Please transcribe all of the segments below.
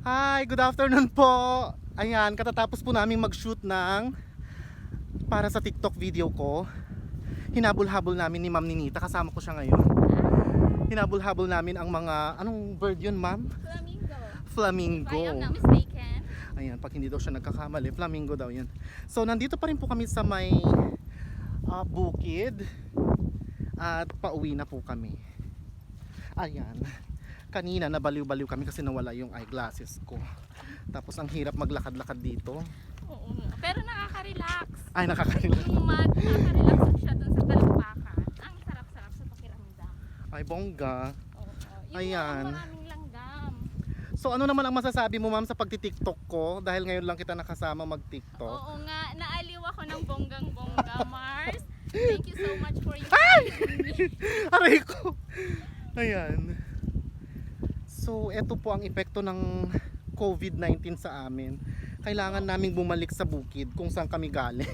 Hi, good afternoon po. Ayan, katatapos po naming mag-shoot ng para sa TikTok video ko. Hinabol-habol namin ni Ma'am Nenita, kasama ko siya ngayon. Hinabol-habol namin ang mga, anong bird yun, Ma'am? Flamingo. Flamingo. If I am not mistaken. Ayan, pag hindi daw siya nagkakamali, flamingo daw yun. So, nandito pa rin po kami sa may Bukid. At pauwi na po kami. Ayan. Kanina nabaliw-baliw kami kasi nawala yung eyeglasses ko. Tapos ang hirap maglakad-lakad dito. Oo nga. Pero nakaka-relax. Ay, nakaka-relax. Yung mat, nakaka-relax siya dun sa talampakan. Ang sarap-sarap sa pakiramdam. Ay, bongga. Oo. Yung Ayan. maraming langgam. So ano naman ang masasabi mo, Ma'am, sa pagti-TikTok ko? Dahil ngayon lang kita nakasama mag-TikTok. Oo nga. Naaliw ako ng bonggang-bongga, Mars. Thank you so much for your Aray ko. Ayan. So, eto po ang epekto ng COVID-19 sa amin. Kailangan naming bumalik sa bukid kung saan kami galing.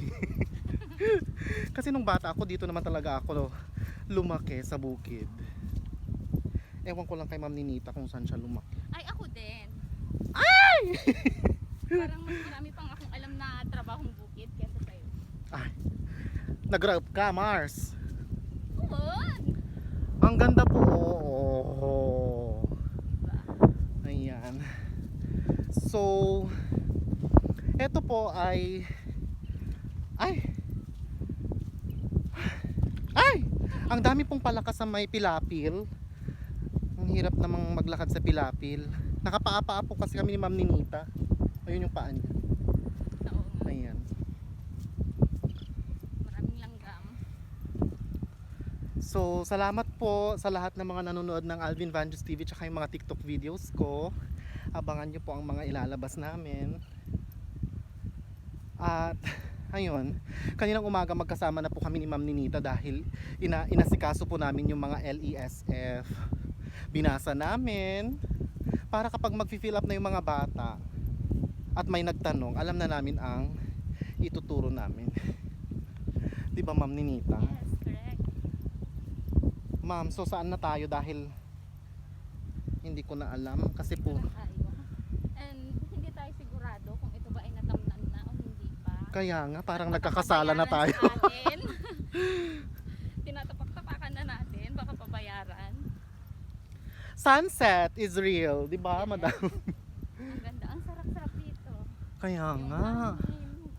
Kasi nung bata ako, dito naman talaga ako lumaki sa bukid. Ewan ko lang kay Ma'am Nenita kung saan siya lumaki. Ay, ako din. Ay! Parang mas marami pang akong alam na trabahong bukid kesa sa'yo. Ay! Nag-grab ka, Mars. Oo. Ang ganda po. Oh. Ayan. So, eto po ay ang dami pong palakas sa may pilapil. Ang hirap namang maglakad sa pilapil. Nakapaa-paa po kasi kami ni Ma'am Nenita. Ayun yung paa niya. Oo nga. Ayan. Maraming langgam. So, salamat po sa lahat ng mga nanonood ng Alvin Vanjus TV tsaka yung mga TikTok videos ko. Abangan nyo po ang mga ilalabas namin. At, ayun, kaninang umaga magkasama na po kami ni Ma'am Nenita dahil inasikaso po namin yung mga LESF. Binasa namin para kapag mag-fill up na yung mga bata at may nagtanong, alam na namin ang ituturo namin. Di ba, Ma'am Nenita? Yes, correct. Ma'am, so saan na tayo dahil hindi ko na alam kasi po Tayo. And hindi tayo sigurado kung ito ba ay natamnan na o hindi pa. kaya nga parang nagkakasala na tayo. Tinatapak-tapakan na natin, baka pabayaran. Sunset is real, di ba, Yes. Madam? Ang ganda, ang sarap-sarap dito. Kaya Yung nga.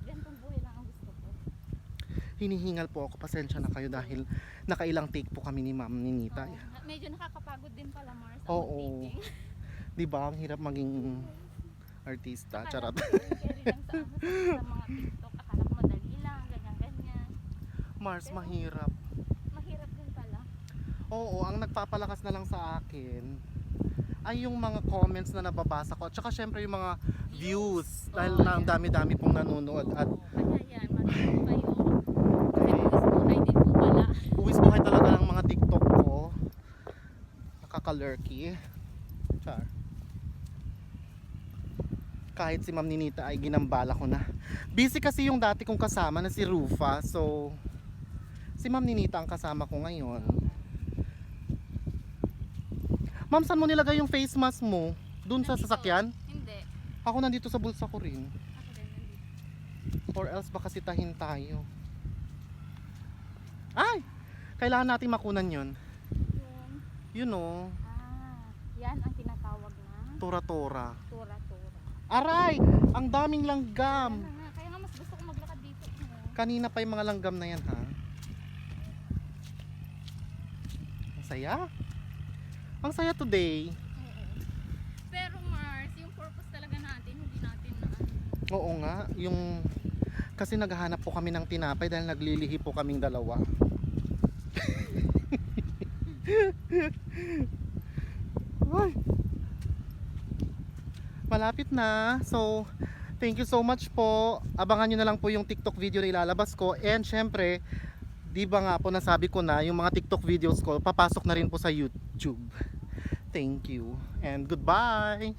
ganitong buhay lang ang gusto ko. Hinihingal po ako, pasensya na kayo dahil nakailang take po kami ni Ma'am Nenita. Oo. Medyo nakakapagod din pala, Mars. Oo. Di ba, ang hirap maging artista, charot. Carry lang sa mga TikTok. Akala ko madali lang, ganyan-ganyan. Mars, Pero- mahirap. Mahirap din pala. Oo, ang nagpapalakas na lang sa akin ay yung mga comments na nababasa ko. At saka syempre yung mga views. Dahil Oo, na ang yan. dami-dami pong nanonood. At Oo, kaya yan, marami kayo. Kasi buwis buhay din po pala. uwis buhay talaga ng mga TikTok ko. Nakakalurky. Char. Kahit si Ma'am Nenita ay ginambala ko na. Busy kasi yung dati kong kasama na si Rufa. So, si Ma'am Nenita ang kasama ko ngayon. Ma'am, saan mo nilagay yung face mask mo? Doon sa Nandito. sasakyan? Hindi. Ako nandito sa bulsa ko rin. Ako din nandito. Or else baka sitahin tayo. Ay! Kailangan natin makunan yun. Yung, You know, yan ang tinatawag na tora-tora. tura-tura. Aray! Ang daming langgam! Kaya nga mas gusto kong maglakad dito. Kanina pa yung mga langgam na yan, ha? Ang saya? Ang saya today. Oo. Pero Mars, yung purpose talaga natin, hindi natin na Oo nga, yung... Kasi naghahanap po kami ng tinapay dahil naglilihi po kaming dalawa. Ay. Malapit na. So, thank you so much po. Abangan nyo na lang po yung TikTok video na ilalabas ko. And syempre, di ba nga po nasabi ko na yung mga TikTok videos ko papasok na rin po sa YouTube. Thank you and goodbye.